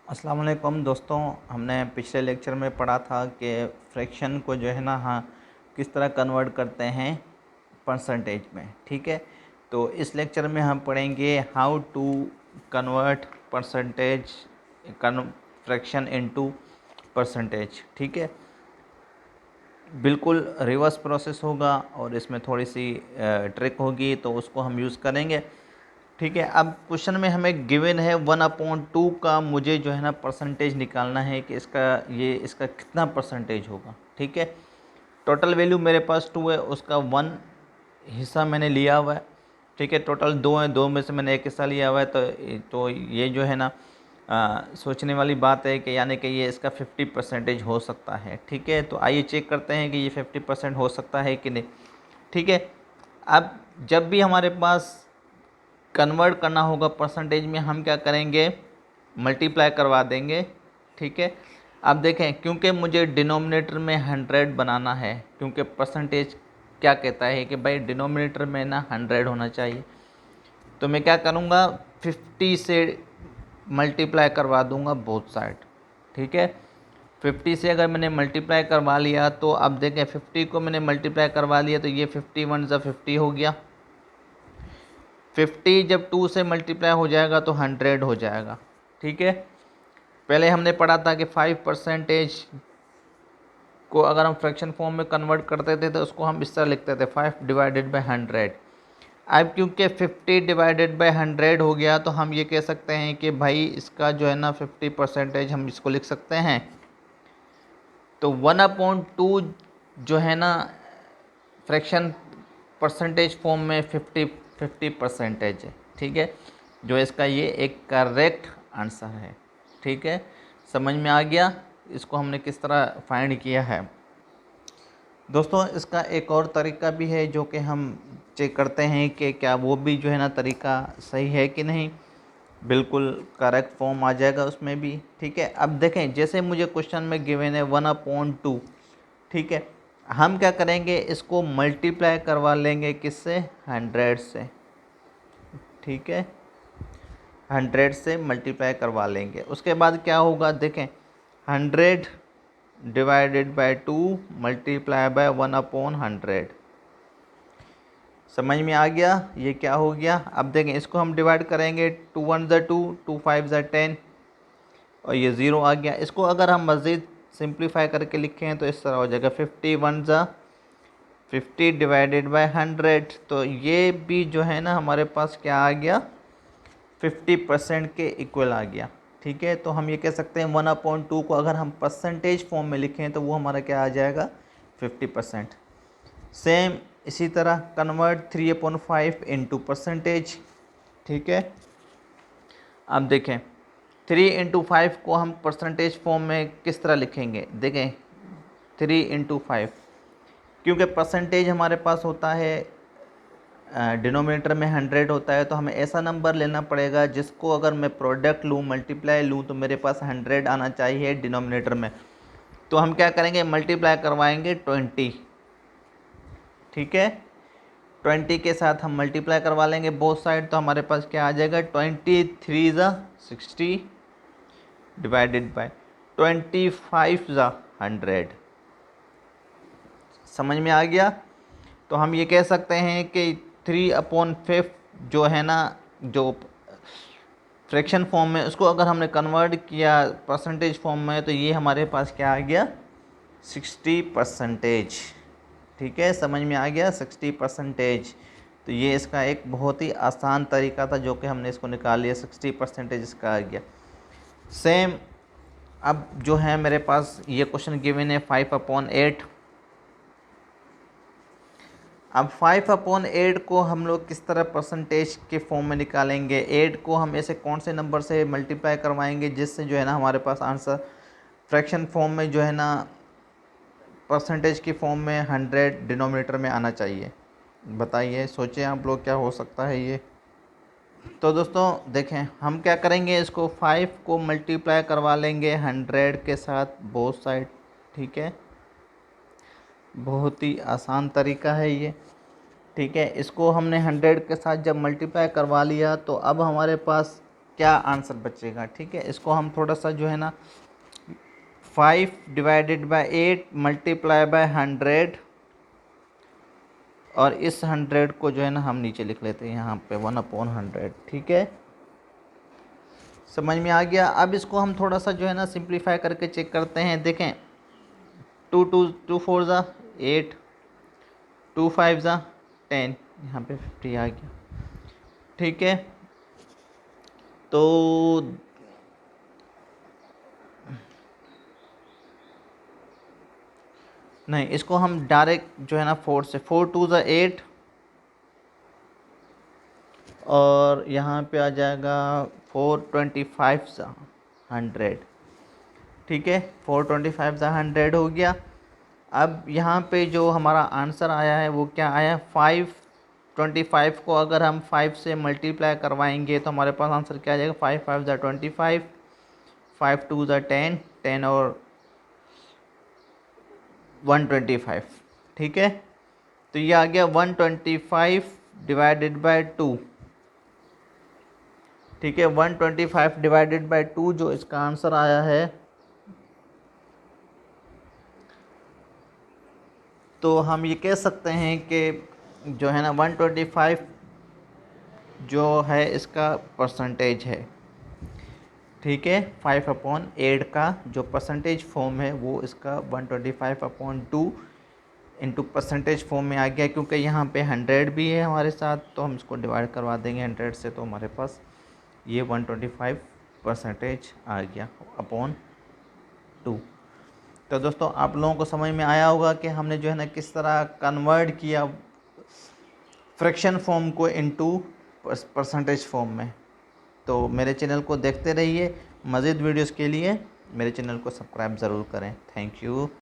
अस्सलाम वालेकुम दोस्तों। हमने पिछले लेक्चर में पढ़ा था कि फ्रैक्शन को जो है ना किस तरह कन्वर्ट करते हैं परसेंटेज में। ठीक है, तो इस लेक्चर में हम पढ़ेंगे how to convert percentage fraction into percentage. ठीक है, बिल्कुल रिवर्स प्रोसेस होगा और इसमें थोड़ी सी ट्रिक होगी, तो उसको हम यूज़ करेंगे। ठीक है, अब क्वेश्चन में हमें गिवन है 1/2 का मुझे जो है ना परसेंटेज निकालना है कि इसका कितना परसेंटेज होगा। ठीक है, टोटल वैल्यू मेरे पास 2 है, उसका 1 हिस्सा मैंने लिया हुआ है। ठीक है, टोटल 2 है, 2 में से मैंने 1 हिस्सा लिया हुआ है। तो ये जो है ना सोचने वाली बात है कि यानी कि ये इसका 50% हो सकता है। ठीक है, तो आइए चेक करते हैं कि ये 50% हो सकता है कि नहीं। ठीक है, अब जब भी हमारे पास कन्वर्ट करना होगा परसेंटेज में, हम क्या करेंगे, मल्टीप्लाई करवा देंगे। ठीक है, अब देखें, क्योंकि मुझे डिनोमिनेटर में 100 बनाना है, क्योंकि परसेंटेज क्या कहता है कि भाई डिनोमिनेटर में ना 100 होना चाहिए, तो मैं क्या करूँगा, 50 से मल्टीप्लाई करवा दूँगा बोथ साइड। ठीक है, 50 से अगर मैंने मल्टीप्लाई करवा लिया तो अब देखें 50 को मैंने मल्टीप्लाई करवा लिया तो ये 51 ज़ा 50 हो गया। 50 जब 2 से मल्टीप्लाई हो जाएगा तो 100 हो जाएगा। ठीक है, पहले हमने पढ़ा था कि 5% को अगर हम फ्रैक्शन फॉर्म में कन्वर्ट करते थे तो उसको हम इस तरह लिखते थे 5/100। अब क्योंकि 50/100 हो गया तो हम ये कह सकते हैं कि भाई इसका जो है ना 50% हम इसको लिख सकते हैं। तो 1/2 जो है ना फ्रैक्शन परसेंटेज फॉर्म में 50% है। ठीक है, जो इसका ये एक करेक्ट आंसर है। ठीक है, समझ में आ गया इसको हमने किस तरह फाइंड किया है। दोस्तों, इसका एक और तरीका भी है जो कि हम चेक करते हैं कि क्या वो भी जो है ना तरीका सही है कि नहीं। बिल्कुल करेक्ट फॉर्म आ जाएगा उसमें भी। ठीक है, अब देखें, जैसे मुझे क्वेश्चन में गिवन है 1/2। ठीक है, हम क्या करेंगे, इसको मल्टीप्लाई करवा लेंगे किससे, 100 से। ठीक है, 100 से मल्टीप्लाई करवा लेंगे। उसके बाद क्या होगा, देखें, 100/2 मल्टीप्लाई बाय 1/100। समझ में आ गया ये क्या हो गया। अब देखें, इसको हम डिवाइड करेंगे, 2 1 ज़ा 2, 2 5 ज़ा 10 और ये 0 आ गया। इसको अगर हम मज़ीद सिंप्लीफाई करके लिखें तो इस तरह हो जाएगा 51 ज़ा 50/100। तो ये भी जो है ना हमारे पास क्या आ गया, 50% के इक्वल आ गया। ठीक है, तो हम ये कह सकते हैं 1/2 को अगर हम परसेंटेज फॉर्म में लिखें तो वो हमारा क्या आ जाएगा, 50%। सेम इसी तरह कन्वर्ट 3/5 इनटू परसेंटेज। ठीक है, अब देखें 3/5 को हम परसेंटेज फॉर्म में किस तरह लिखेंगे। देखें 3/5, क्योंकि परसेंटेज हमारे पास होता है डिनोमिनेटर में 100 होता है, तो हमें ऐसा नंबर लेना पड़ेगा जिसको अगर मैं प्रोडक्ट लूँ, मल्टीप्लाई लूँ, तो मेरे पास 100 आना चाहिए डिनोमिनेटर में। तो हम क्या करेंगे, मल्टीप्लाई करवाएंगे 20। ठीक है, 20 के साथ हम मल्टीप्लाई करवा लेंगे बोथ साइड, तो हमारे पास क्या आ जाएगा, 23 ज़ा 60 डिवाइडेड बाय 25 ज़ा 100। समझ में आ गया। तो हम ये कह सकते हैं कि 3/5 जो है ना, जो फ्रैक्शन फॉर्म में, उसको अगर हमने कन्वर्ट किया परसेंटेज फॉर्म में तो ये हमारे पास क्या आ गया, 60%। ठीक है, समझ में आ गया 60%। तो ये इसका एक बहुत ही आसान तरीका था जो कि हमने इसको निकाल लिया, 60% इसका आ गया। सेम अब जो है मेरे पास ये क्वेश्चन गिवन है 5/8। अब 5/8 को हम लोग किस तरह परसेंटेज के फॉर्म में निकालेंगे। 8 को हम ऐसे कौन से नंबर से मल्टीप्लाई करवाएंगे जिससे जो है ना हमारे पास आंसर फ्रैक्शन फॉर्म में जो है ना परसेंटेज की फॉर्म में 100 डिनोमिनेटर में आना चाहिए। बताइए, सोचें आप लोग क्या हो सकता है ये। तो दोस्तों देखें, हम क्या करेंगे, इसको 5 को मल्टीप्लाई करवा लेंगे 100 के साथ बोथ साइड। ठीक है, बहुत ही आसान तरीका है ये। ठीक है, इसको हमने 100 के साथ जब मल्टीप्लाई करवा लिया तो अब हमारे पास क्या आंसर बचेगा। ठीक है, इसको हम थोड़ा सा जो है ना 5 डिवाइडेड बाय 8 मल्टीप्लाई बाय 100, और इस 100 को जो है ना हम नीचे लिख लेते हैं यहाँ पे 1/100। ठीक है, समझ में आ गया। अब इसको हम थोड़ा सा जो है ना सिंप्लीफाई करके चेक करते हैं। देखें, 2 4 ज़ा 8, 2 5 ज़ा 10, यहाँ पे 50 आ गया। ठीक है, तो नहीं, इसको हम डायरेक्ट जो है ना 4 से, 4 2 ज़ा 8, और यहाँ पे आ जाएगा 425 ज़ा 100। ठीक है, 425 ज़ा 100 हो गया। अब यहाँ पे जो हमारा आंसर आया है वो क्या आया, 525 को अगर हम 5 से मल्टीप्लाई करवाएंगे तो हमारे पास आंसर क्या आ जाएगा, 5 5 ज़ा 25, 5 2 ज़ा 10, 10 और 125। ठीक है, तो ये आ गया 125 डिवाइडेड बाय 2। ठीक है, 125 डिवाइडेड बाय 2 जो इसका आंसर आया है, तो हम ये कह सकते हैं कि जो है ना 125 जो है इसका परसेंटेज है। ठीक है, 5/8 का जो परसेंटेज फॉर्म है वो इसका 125/2 इंटू परसेंटेज फॉर्म में आ गया। क्योंकि यहाँ पे 100 भी है हमारे साथ, तो हम इसको डिवाइड करवा देंगे 100 से, तो हमारे पास ये 125% आ गया अपॉन 2। तो दोस्तों आप लोगों को समझ में आया होगा कि हमने जो है ना किस तरह कन्वर्ट किया फ्रैक्शन फॉर्म को इनटू परसेंटेज फॉर्म में। तो मेरे चैनल को देखते रहिए, मज़ीद वीडियोस के लिए मेरे चैनल को सब्सक्राइब ज़रूर करें। Thank you.